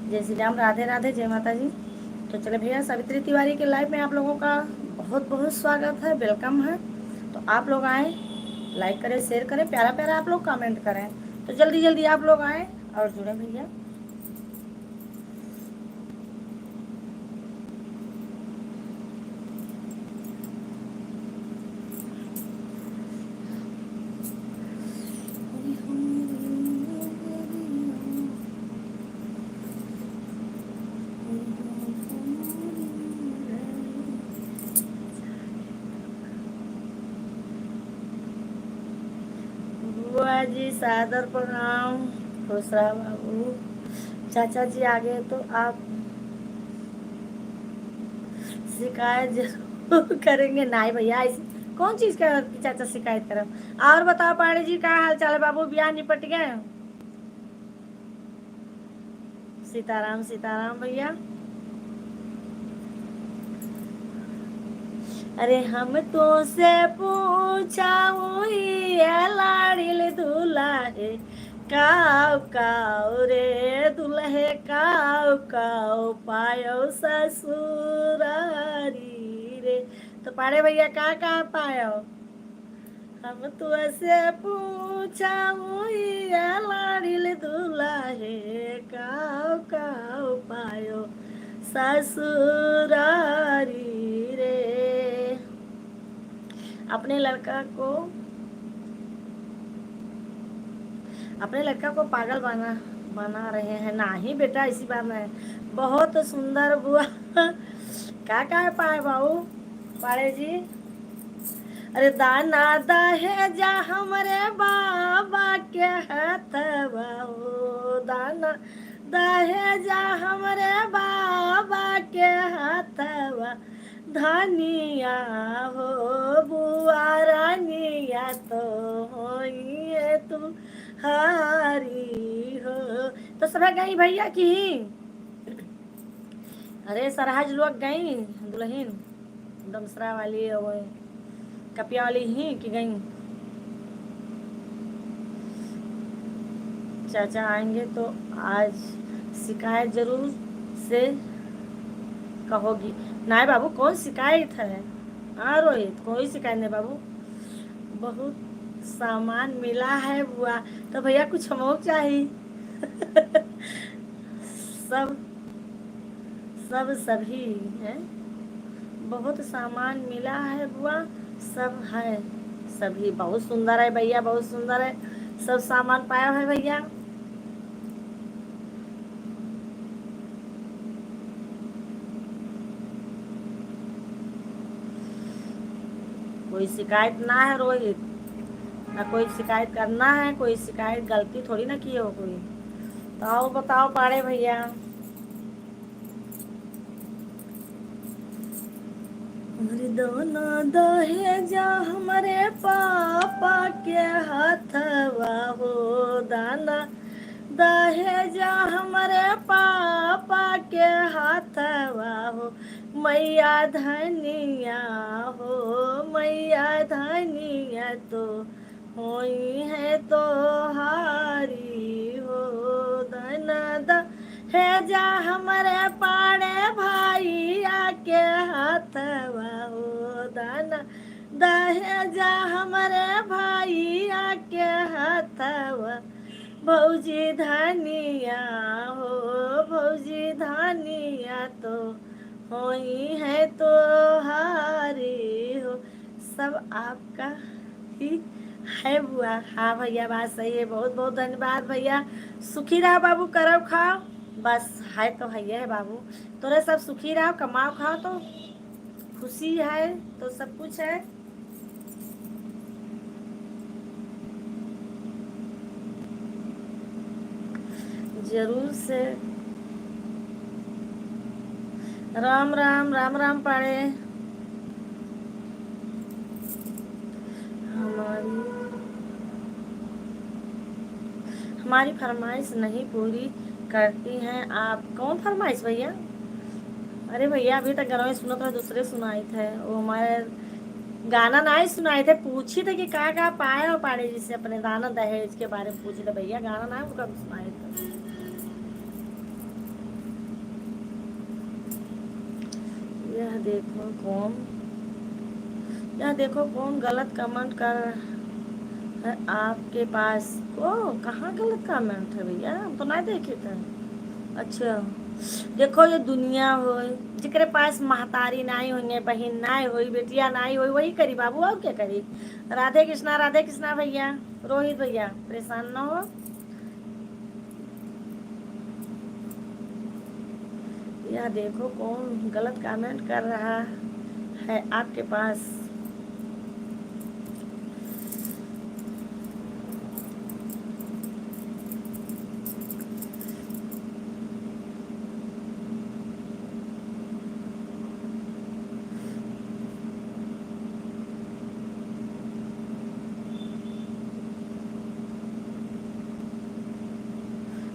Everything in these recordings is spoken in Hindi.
जय श्री राम, राधे राधे, जय माता जी। तो चले भैया, सावित्री तिवारी के लाइव में आप लोगों का बहुत बहुत स्वागत है, वेलकम है। तो आप लोग आए, लाइक करें, शेयर करें, प्यारा प्यारा आप लोग कमेंट करें। तो जल्दी जल्दी आप लोग आए और जुड़े भैया। बुआ जी सादर प्रणाम, खुश रहा बाबू। चाचा जी आ गए तो आप शिकायत जरूर करेंगे। नहीं भैया, ऐसी कौन चीज का चाचा शिकायत करें। और बताओ पाड़े जी, क्या हाल चाल है बाबू, ब्याह निपट गए? सीताराम सीताराम भैया। अरे हम तो से पूछा लाड़िल दुल्हे काव काव रे, दुल्हे काव काव पायो ससुरारी रे। तो पाड़े भैया का पायो? हम तो से पूछा लाड़िल दुल्हे काव काव पायो ससुरारी रे। अपने लड़का को पागल बना बना रहे हैं। ना ही बेटा, इसी बात में बहुत सुंदर बुआ। क्या पाए बाबू पाड़े जी? अरे दाना दहेजा हमरे बाबा के हाथवा हो, दाना दहेजा हमरे बाबा के हाथवा, धनिया हो बुआ रानिया तो होइए तू हारी हो। तो सब गई भैया की? अरे सरहज लोग गई दुल्हन, दमसरा वाली और कपिया वाली ही कि गई? चाचा आएंगे तो आज शिकायत जरूर से कहोगी। नहीं बाबू, कौन शिकायत है? हाँ रोहित, कोई शिकायत नहीं बाबू, बहुत सामान मिला है बुआ। तो भैया कुछ हमको चाहिए। सब सब सभी है, बहुत सामान मिला है बुआ, सब है सभी। बहुत सुंदर है भैया, बहुत सुंदर है, सब सामान पाया है भैया। कोई शिकायत ना है रोहित, ना कोई शिकायत करना है, कोई शिकायत गलती थोड़ी ना की हो कोई। तो आओ बताओ पाड़े भैया। दोनों दहेजा हमारे पापा के हाथवा हो, दाना दहेजा हमारे पापा के हाथवा हो, मैया धनिया हो, मैया धनिया तो होई है तो हारी हो। दाना दहेजा हमारे पाड़े भैया के हाथवा हो, दाना दहेजा हमारे भैया के हाथवा, भौजी धनिया हो, भौजी धनिया तो होई है तो हारी हो। सब आपका ही है बुआ। हाँ भैया, बात सही है, बहुत बहुत धन्यवाद भैया। सुखी रहो बाबू, करो खाओ, बस है तो भैया है बाबू। तोरे सब सुखी रहो, कमाओ खाओ, तो खुशी है तो सब कुछ है। जरूर से राम राम राम राम पाड़े। हमारी फरमाइश नहीं पूरी करती हैं आप? कौन फरमाइश भैया? अरे भैया, अभी तक घर में सुनो तो दूसरे सुनाई थे, वो हमारे गाना ना ही सुनाए थे, पूछी थे कि का पाए हो पाड़े जी से, अपने दाना दहेज के बारे में पूछी थे भैया, गाना ना ही उनका सुनाए थे। यह देखो कौन यह देखो कौन गलत कमेंट कर है आपके पास। ओ कहाँ गलत कमेंट है भैया, हम तो नहीं देखे थे। अच्छा देखो ये दुनिया हो जिकरे पास महतारी नाई होंगे, बहन नाई होई, बेटिया नाई होई, वही करी बाबू, और क्या करी। राधे कृष्णा भैया, रोहित भैया परेशान ना हो। यह देखो कौन गलत कमेंट कर रहा है आपके पास।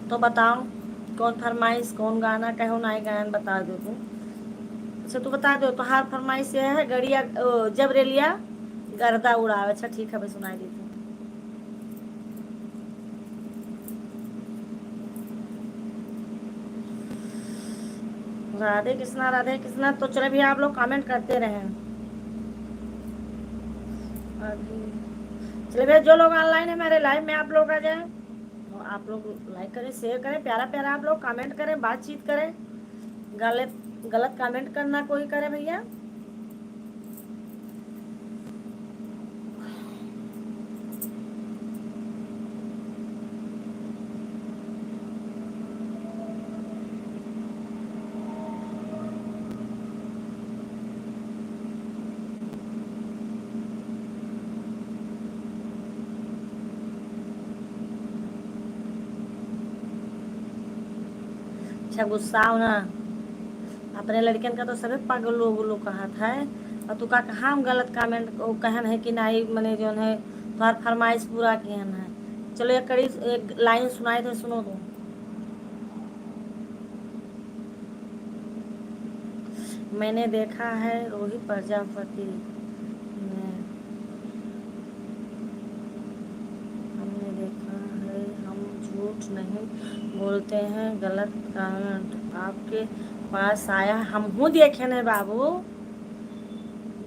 तो बताओ कौन फरमाइश, कौन गाना कहो नाई गायन बता दो तू। अच्छा तू बता दो, तो हार फरमाइश ये है गड़िया जब रेलिया गर्दा उड़ावे। अच्छा ठीक है भाई, सुनाई देती हूँ। राधे कृष्णा। तो चले भैया आप लोग कमेंट करते रहे अभी। चले भैया जो लोग ऑनलाइन है मेरे लाइव में आप लोग आ जाए, और आप लोग लाइक करें, शेयर करें, प्यारा प्यारा आप लोग कमेंट करें, बातचीत करें। गलत गलत कमेंट करना कोई करे भैया। अच्छा गुस्सा हो ना, अपने लड़कियन का तो सभी पागल लोग कहत है, और तू का कहाँ हम गलत कमेंट कहन है कि नहीं मने जो है तुम्हार फरमाइश पूरा किहन है। चलो एक कड़ी एक लाइन सुनाए थे, सुनो तो। मैंने देखा है रोहित प्रजापति ने, हमने देखा है, हम झूठ नहीं बोलते हैं। गलत कमेंट आपके पास आया, हम हूँ देखे नहीं बाबू।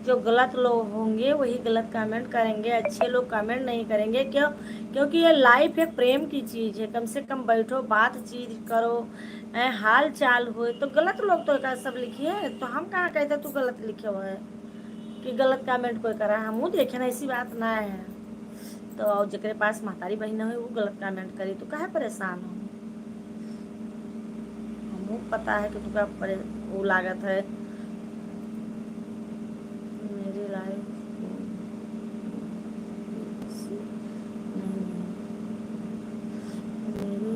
जो गलत लोग होंगे वही गलत कमेंट करेंगे, अच्छे लोग कमेंट नहीं करेंगे। क्यों? क्योंकि ये लाइफ एक प्रेम की चीज़ है, कम से कम बैठो बातचीत करो, हाल चाल हो। तो गलत लोग तो का सब लिखिए, तो हम कहाँ कहते तू गलत लिखे हुआ है कि गलत कमेंट कोई करा। हम देखे ना, ऐसी बात ना है। तो जकरे पास महतारी बहन हो वो गलत कमेंट करी तो काहे परेशान हो। हमको पता है कि तुका वो लागत है मेरी लाइफ मेरी।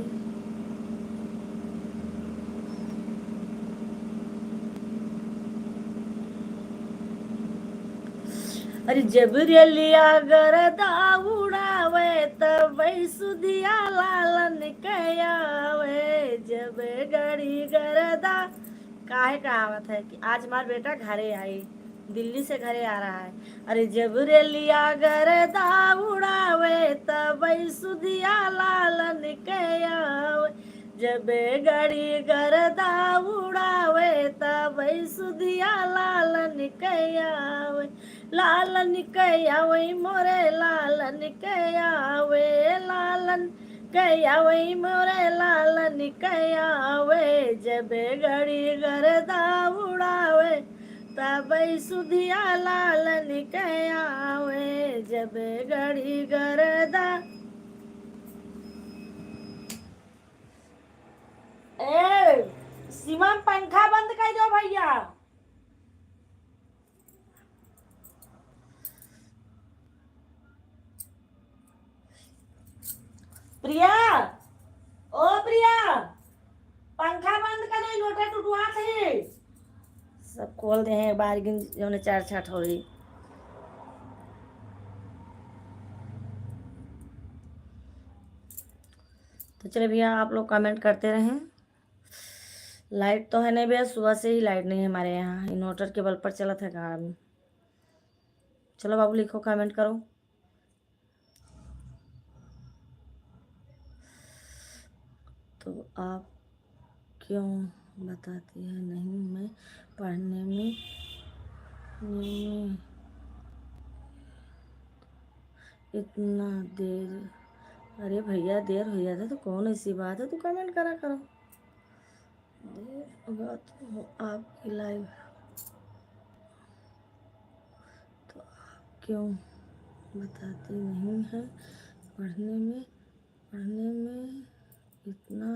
अरे जब रेलिया गरदा उड़ावे तब सुधिया लालन कयावे। जब गड़ी गरदा काहे कहावत है कि आज हमारा बेटा घरे आई, दिल्ली से घरे आ रहा है। अरे जब रेलिया गरदा उड़ावे तब सुधिया लालन कयावे। जब गड़ी गरदा उड़ावे तब सुधिया लालन कयावे। लालन कयावे मोरे लालन कयावे, लालन कयावे मोरे लालन कयावे। जब घड़ी गरदा उड़ावे तब सुधिया लालन कयावे। जब घड़ी गरदा। ए सीमा पंखा बंद कर दो भैया। प्रिया, ओ प्रिया, पंखा बंद करो, लोटा टूटुआ थे। सब खोल दे हैं बार जो चार छाट हो रही। तो चले भैया आप लोग कमेंट करते रहें। लाइट तो है नहीं भैया, सुबह से ही लाइट नहीं है हमारे यहाँ, इन्वर्टर के बल पर चला था काम। चलो बाबू लिखो, कमेंट करो। तो आप क्यों बताती है नहीं मैं पढ़ने में इतना देर। अरे भैया देर हो जाता तो कौन ऐसी बात है, तो कमेंट करा करो। देर होगा तो आपकी लाइव तो आप क्यों बताती नहीं है पढ़ने में इतना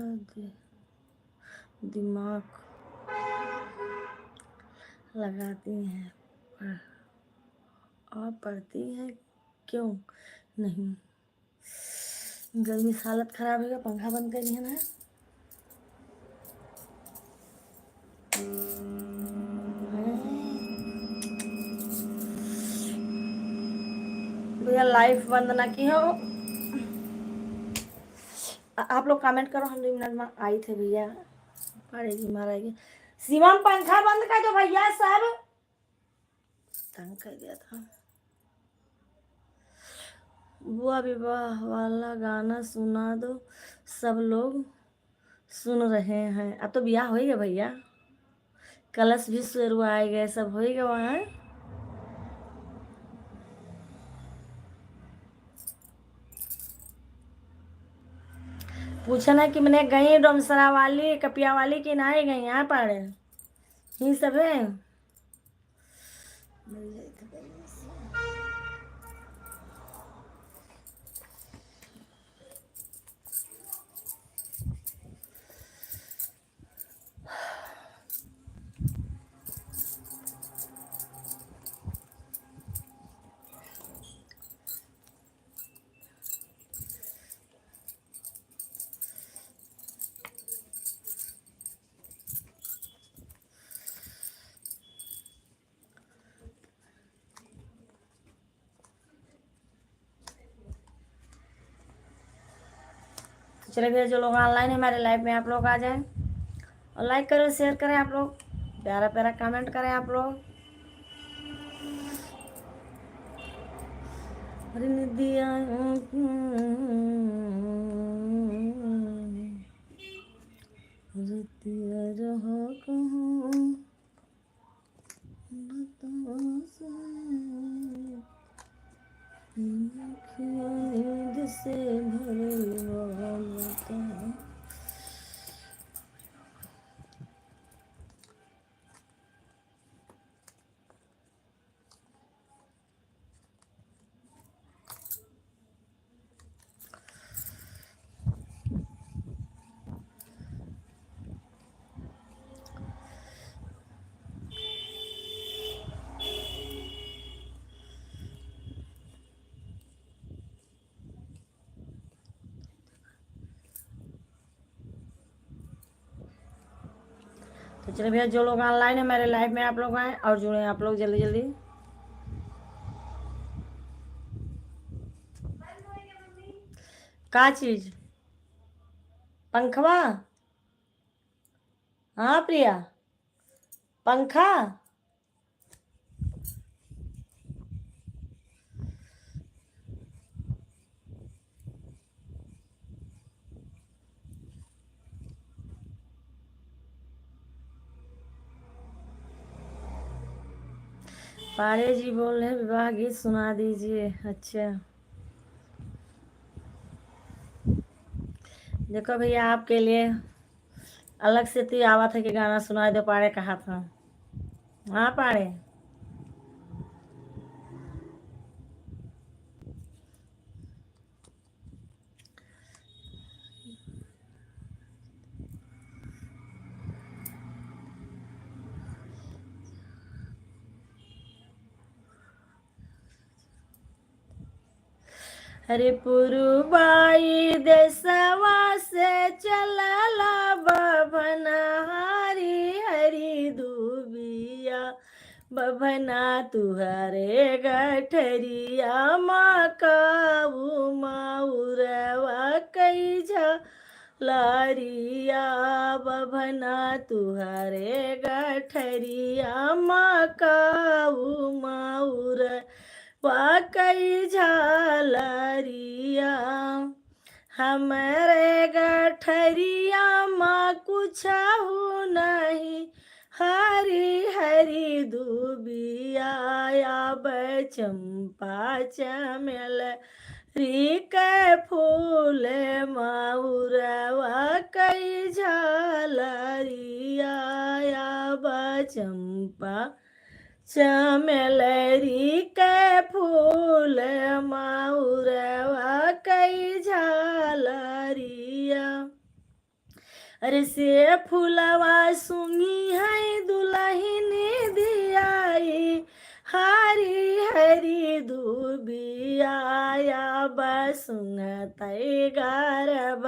दिमाग लगाती हैं और पढ़ती हैं क्यों नहीं। गर्मी से हालत खराब है, पंखा बंद करी है ना। भैया लाइफ बंद ना की हो। आप लोग कमेंट करो, हम 2 मिनट में आई थे भैया, पड़ेगी मारेगी। शिवम पंखा बंद कर दो भैया, सब तंग कर दिया था। बुआ विवाह वाला गाना सुना दो, सब लोग सुन रहे हैं। अब तो ब्याह हो गया भैया, कलश भी शुरुआए गए, सब हो गया वहाँ। पूछना कि मैंने गई डोमसरा वाली कपिया वाली कि ना गई, यहाँ पर ही सब है। चले भैया, जो लोग ऑनलाइन है हमारे लाइव में, आप लोग आ जाएं और लाइक करें, शेयर करें, आप लोग प्यारा प्यारा कमेंट करें आप लोग। दिया रहो कहूँ से तो चलिए भैया, जो लोग ऑनलाइन है मेरे लाइव में, आप लोग आए और जुड़े आप लोग जल्दी जल्दी। का चीज पंखवा? हाँ प्रिया, पंखा। पारे जी बोल रहे हैं विवाह गीत सुना दीजिए। अच्छा देखो भैया, आपके लिए अलग से तो आवा था कि गाना सुना दो, पारे कहा था। हाँ पारे, हरे पुरुबाई देसवा से चलला बभना, हरी हरी दुबिया बभना तुहरे गठरिया, माँ काऊ माउरवा कई लारिया बभना तुहरे गठरिया, माँ काऊ माउर वाकई झालरिया, हमारे गठरिया माँ कुछ न हरी हरी दुबिया आब चंपा चमेल री के फूल माउरवा कई झालरिया आब चंपा चमेलरी के फूल माउरवा कई झालरिया अरे से फूलवा सुनी है दुल्हन दियाई हरी हरी दुबिया बसुंगत गारब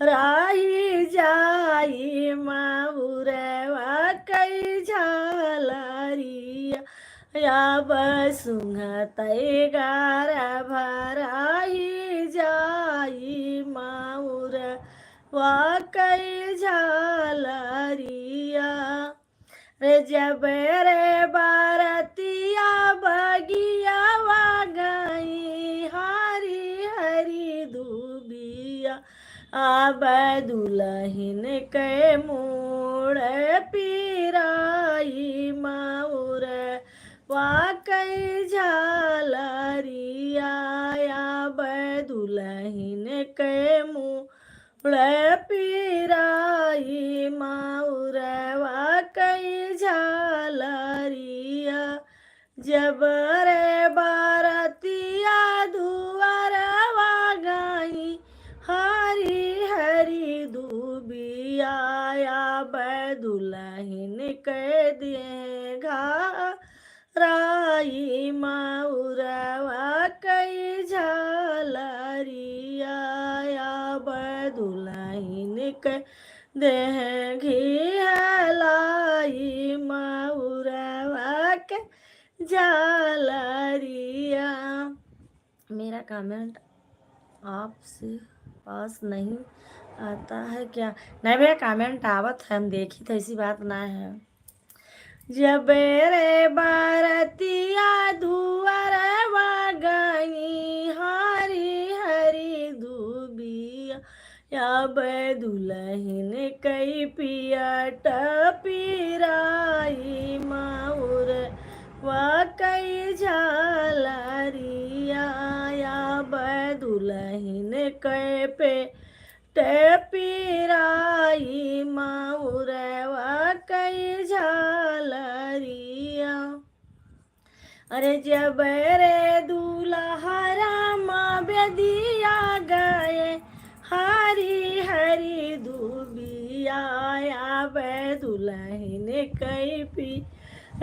राही जाई माउरवा कई झालरिया या बसुंगत गारब राही जाई माउर वाकई झालरिया रे जब रे बारतिया बगिया गई हरी हरी दुबिया आब दुल्हन के मोड़ पीराई माउर वाकई झालरिया आब दुल्हन के मुँह पीराई माउरवा कई झालरिया जब रे बारतिया दुआरवा गई हरी हरी दुबिया आब दुल्हन के देगा राई माउरवा कई झालरिया आब दुल्हन के देह घिलाई माउरवा के झालरिया। मेरा कमेंट आपसे पास नहीं आता है क्या? नहीं भैया, कमेंट आवत है, हम देखी तो ऐसी बात ना है। जब रे बारतिया दुआरवा गई हरी हरी दुबिया अब दुल्हन कई पियट पीराई माउर वाकई झालरिया अब दुल्हन कई पे पीराई माउर वाकई झालरिया अरे जब रे दूल्हा रामा बेदिया गए हरी हरी दुबिया आब दुल्हन कई पी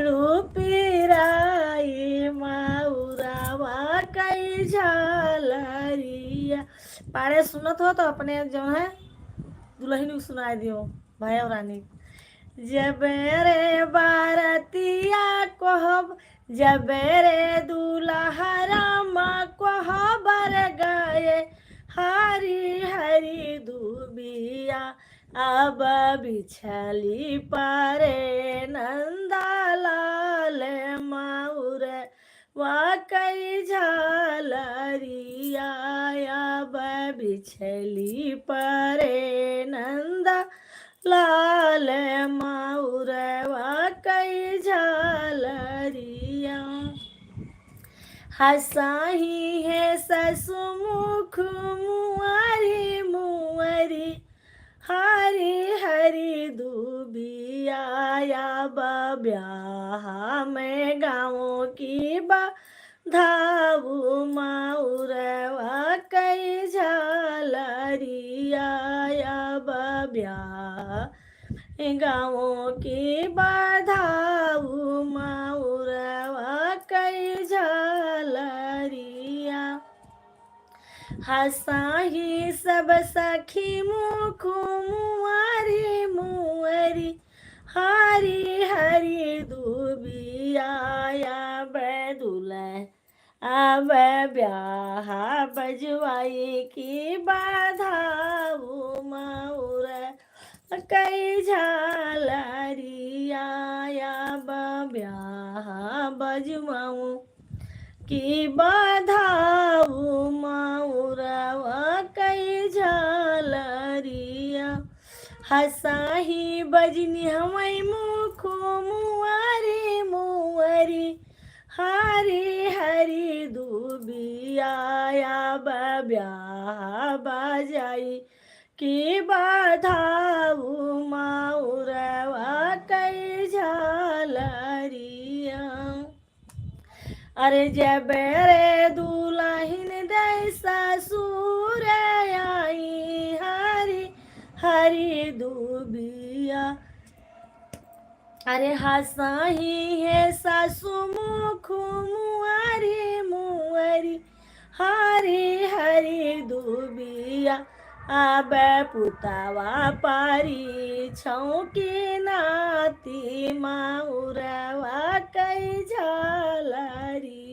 रूपीराई माउरवा कई झालरिया। पारे सुनत हो तो अपने जो है दुल्हन को सुना दियो भाई और रानी। जब रे बारतिया कहब जब रे दूल्हा रामा कहबर गए हरी हरी दुबिया अब बिछली पारे नंदालाल माउर वाकई झालरिया अब बिछली पारे नंदा लाल माउर वाकई झालरिया हसाही है ससुमुख मुआरी मुअरी हरी हरी दुबिया ब्याह में गाँव की धावू माउरवा कई झालरिया ब्याह गाँव की बाधाऊ माउरवा कई झालरिया हसाही सब सखी मुख मुआरी मुअरी हरी हरी दुबिया दुल्हन अब ब्याह बजवाई की बाधाऊ माउर कई झालरिया ब्याह बजवाऊँ की बाधाऊ माउरवा कई झालरिया हसाही बजनी हमें मुख मुआरी मुआरी हरी हरी दुबिया ब्याह बाजाई की बाधाऊ माउरवा कई झालरिया अरे जब रे दुल्हन दे ससुर आई हरी हरी दुबिया अरे हंसाही है सासु मुख मुआरी मुआरी हरी हरी दुबिया अब पुतावा पारी छौकी नाती माउरवा कई झालरी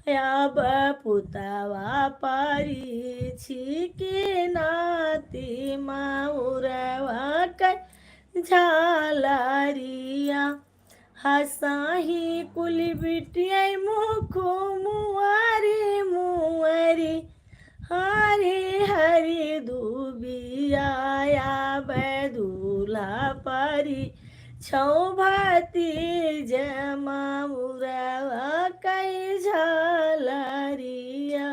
अब पुतावा पारी छिकी नाती माउरवा कई झालरिया हसाही कुल बिटिया मुख मुआरी मुआरी हरी हरी दुबिया दूल्हा परी छौ भाती जमा मुरवा कई झालरिया।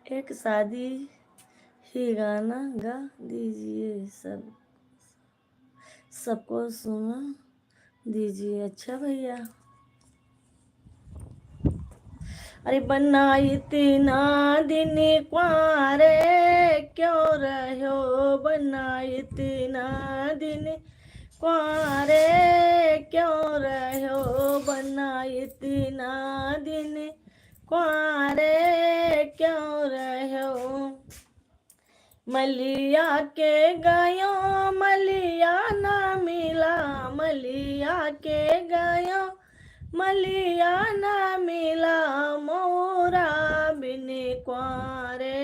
एक शादी ही गाना गा दीजिए, सबको सुना दीजिए। अच्छा भैया। अरे बन्ना इतना दिन क्वारे क्यों रहो, बन्ना इतना दिन क्वारे क्यों रहो, बन्ना इतना दिन क्वारे क्यों रहो। मलिया के गयो मलिया ना मिला, मलिया के गयो मलिया ना मिला, मोरा बिन क्वारे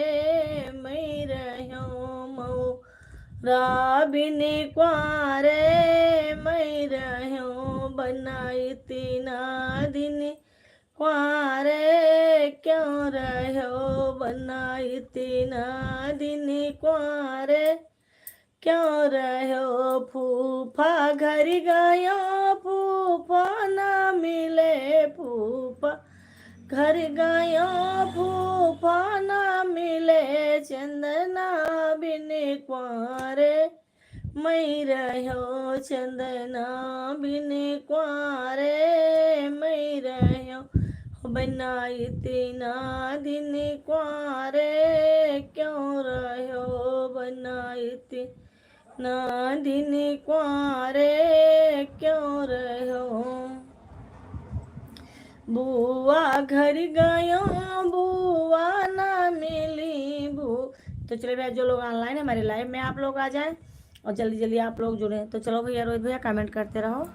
मैं रहो, मोरा बिन क्वारे मैं रहो। बना इतना दिन क्वारे क्यों रहो, बना इतना दिन क्वारे क्यों रहो। फूफा घर गयो फूफा ना मिले, फूफा घर गयो फूफा ना मिले, चंदना बिन क्वारे मैं रहो, चंदना बिन क्वारे मैं रहो। बना इतना दिन क्वारे क्यों रहो, बना इतना दिन क्वारे क्यों रहो। बुआ घर गयो बुआ ना मिली तो चलो भैया, जो लोग ऑनलाइन है हमारे लाइव में आप लोग आ जाए और जल्दी जल्दी आप लोग जुड़े। तो चलो भैया, रोहित भैया कमेंट करते रहो।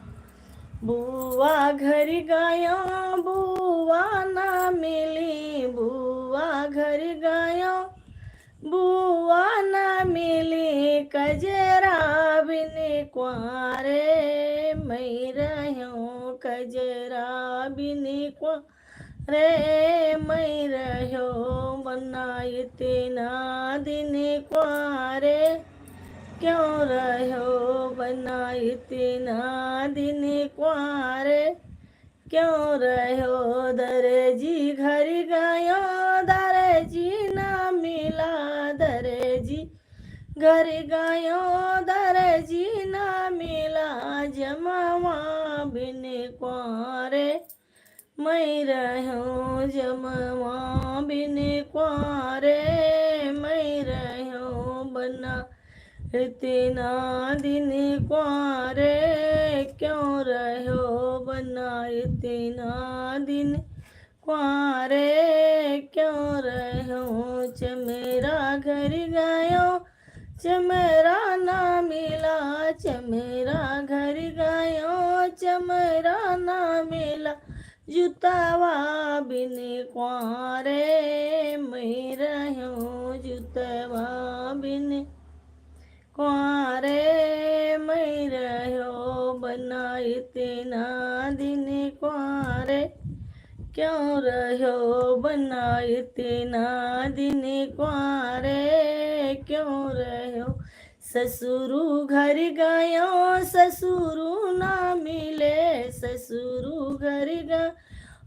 बुआ घर गयो बुआ ना मिली, बुआ घर गयो बुआ ना मिली, कजरा बिन क्वारे मैं रहो, कजरा बिन क्वारे मैं रहो। बना इतना दिन क्वारे क्यों रहो, बना इतना दिन क्वारे क्यों रहो। दर्जी घर गयो दर्जी ना मिला, दर्जी घर गयो दर्जी ना मिला, जमावा बिन क्वारे मैं रहो, जमावा बिन क्वारे मैं रहो। बना इतना दिन क्वारे क्यों रहो, बना इतना दिन क्वारे क्यों रहो। चमेरा घर गयो चमेरा ना मिला, चमेरा घर गयो चमेरा ना मिला, जुतावा बिन क्वारे मैं रहो, जुतावा बिन क्वारे मैं रहो। बना इतना दिन क्वारे क्यों रहो, बना इतना दिन क्वारे क्यों रहो। ससुरु घर गयो ससुरु ना मिले, ससुरु घर गयो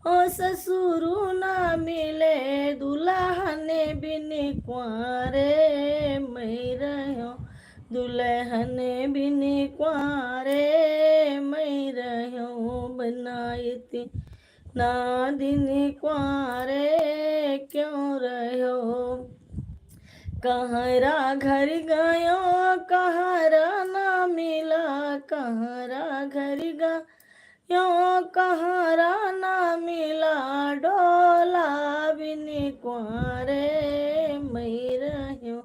ओ ससुरु ना मिले, दुल्हन बिन कुंवारे मैं रहो, दुल्हन बिन कुंवारे मैं रहो, बनाई ना दिन कुंवारे क्यों रहो। कहरा घर गयो कहरा ना मिला, कहरा घर गयो कहरा ना मिला, डोला बिन कुंवारे मैं रहो,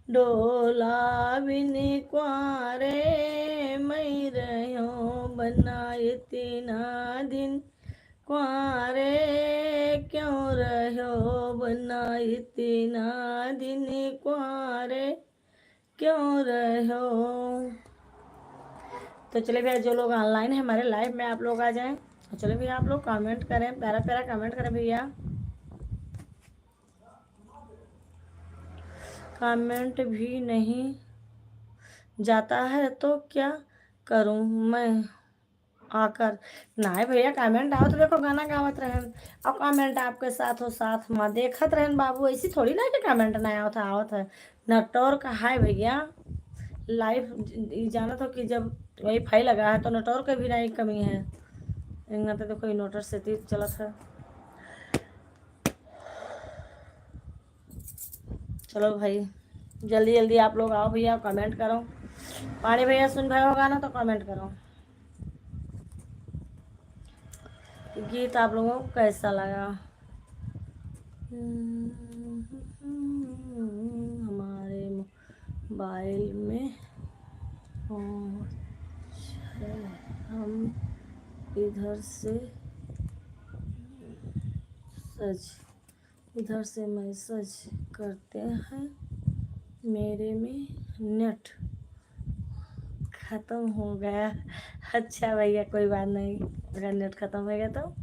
डोला बिन कुंवारे मैं रहो, बनाए तीना दिन कुंवारे क्यों रहो, बनाई तीना दिन कुंवारे क्यों रहो। तो चले भैया जो लोग ऑनलाइन है हमारे लाइव में आप लोग आ जाएं। तो चलो भैया आप लोग कमेंट करें, प्यारा प्यारा कमेंट करें भैया। कमेंट भी नहीं जाता है तो क्या करूं मैं आकर। ना भैया कमेंट आओ तो देखो गाना गावत रहन, अब कमेंट आपके साथ हो साथ में देखत रहन बाबू, ऐसी थोड़ी ना कि कमेंट ना आवत है। नेटवर्क है भैया, लाइव जाना तो कि जब वाईफाई लगा है तो नेटवर्क भी नहीं कमी है, इतना तो देखो इन्वर्टर से तीर चलत है। चलो भाई जल्दी जल्दी आप लोग आओ भैया, कमेंट करो। पानी भैया सुन भाई होगा ना तो कमेंट करो। गीत आप लोगों को कैसा लगा। हमारे मोबाइल में हम इधर से मैसेज करते हैं, मेरे में नेट ख़त्म हो गया। अच्छा भैया कोई बात नहीं, अगर नेट ख़त्म हो गया तो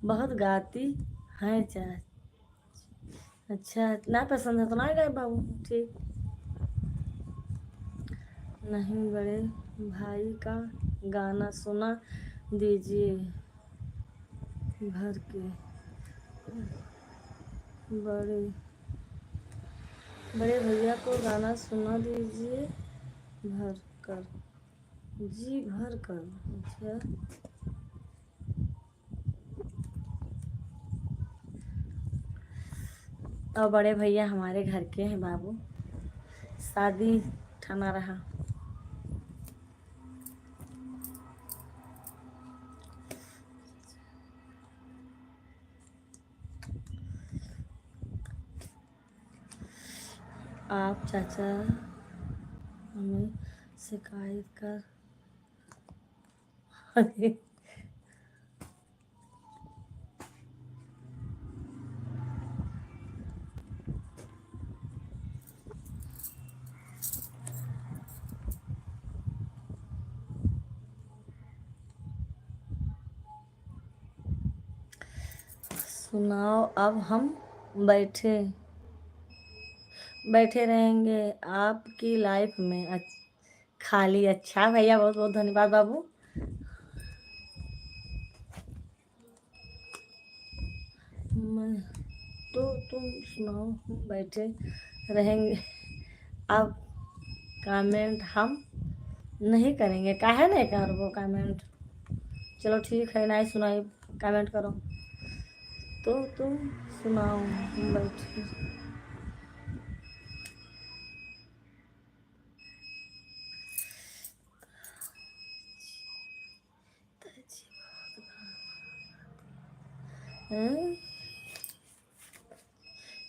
बहुत गाती हैं चाचा। अच्छा इतना पसंद है तो ना गाए बाबू, ठीक नहीं। बड़े भाई का गाना सुना दीजिए भर के, बड़े भैया को गाना सुना दीजिए भर कर, जी भर कर। अच्छा और बड़े भैया हमारे घर के हैं बाबू, शादी ठाना रहा। आप चाचा हमें शिकायत कर सुनाओ। अब हम बैठे रहेंगे आपकी लाइफ में खाली। अच्छा भैया बहुत बहुत धन्यवाद बाबू। तो तुम सुनाओ, हम बैठे रहेंगे। अब कमेंट हम नहीं करेंगे, काहे नहीं कर वो कमेंट। चलो ठीक है, नहीं सुनाई कमेंट करो। तो तुम सुनाओ, हम बैठे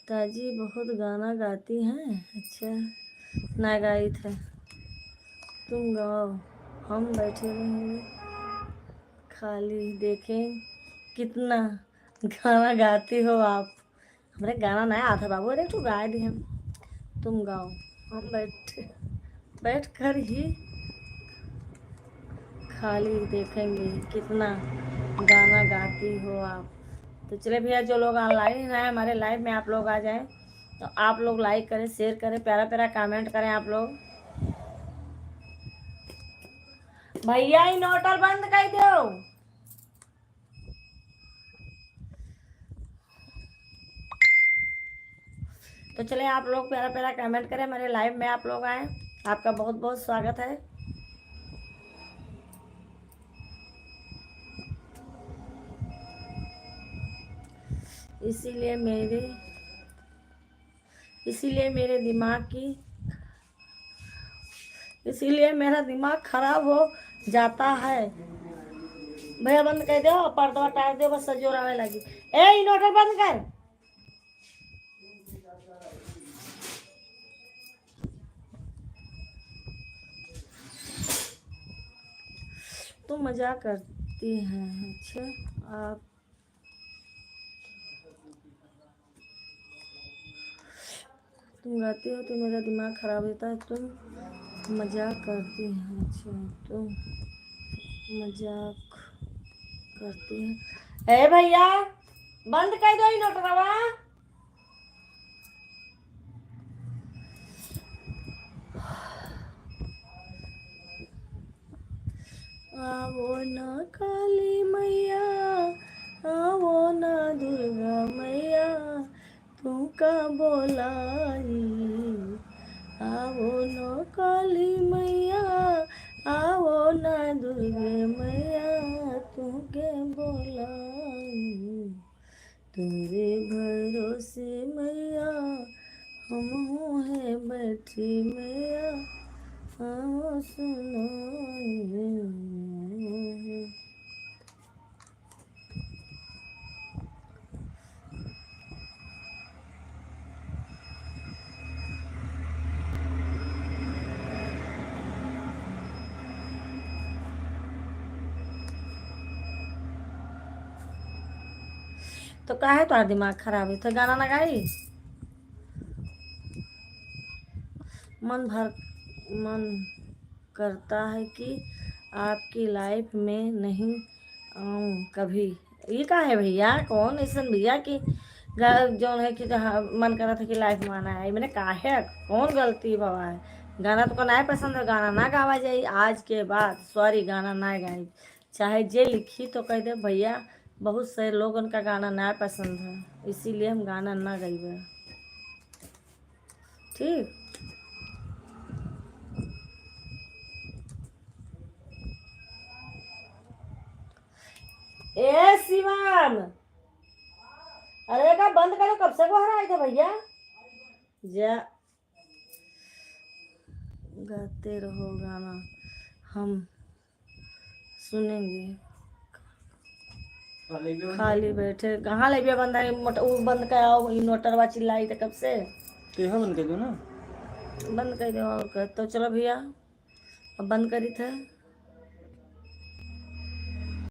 ताजी बहुत गाना गाती हैं। अच्छा ना गाई थे, तुम गाओ हम बैठे रहेंगे खाली, देखें कितना गाना गाती हो आप। हमारे गाना नया आता बाबू, अरे तू गा दी हम, तुम गाओ हम बैठ कर ही खाली देखेंगे कितना गाना गाती हो आप। तो चले भैया जो लोग ऑनलाइन हैं हमारे लाइव में आप लोग आ जाएं। तो आप लोग लाइक करें, शेयर करें, प्यारा प्यारा कमेंट करें आप लोग। भैया इन्वर्टर बंद कर दो। तो चले आप लोग प्यारा प्यारा कमेंट करें, मेरे लाइव में आप लोग आए, आपका बहुत बहुत स्वागत है। इसीलिए मेरा दिमाग खराब हो जाता है। भैया बंद कर दो, पर्दा टार दो, बस सजोर आवे लगी। ए इन्वर्टर बंद कर। तुम मजाक करती हैं? अच्छा आप तुम गाती हो तो मेरा दिमाग खराब होता है। तुम मजाक करती हैं? अच्छा तुम मजाक करती हैं? ए भैया बंद कर दो इन्वर्टरवा। आवो ना काली मैया, आवो ना दुर्गा मैया, तू का बोलाई। आवो ना काली मैया, आवो ना दुर्गे मैया, तू के बोलाई। तेरे भरोसे मैया हम है बैठी मैया, हाँ सुनाई। तो का है तुम्हारा दिमाग खराब है तो गाना ना गाई। मन करता है कि आपकी लाइफ में नहीं आऊँ कभी। ये का है भैया? कौन ऐसा भैया कि जो है कि मन कर रहा था कि लाइफ में आना है? मैंने कहा है कौन गलती बाबा है? गाना तो नहीं पसंद है, गाना ना गावा जाए आज के बाद। सॉरी, गाना ना गाई, चाहे जे लिखी तो कह दे भैया। बहुत से लोग उनका गाना ना पसंद है, इसीलिए हम गाना ना गाइबे। ठीक। ए शिवम, अरे का बंद करो, कब से बाहर आए थे भैया? जा गाते रहो गाना, हम सुनेंगे। खाली बैठे कहाँ ले बंद है? वो बंद कराओ, इन्वर्टर चिल्लाई थे कब से। तो यहाँ बंद कर दो ना। बंद कर दो और कर तो चलो भैया, अब बंद करी थे।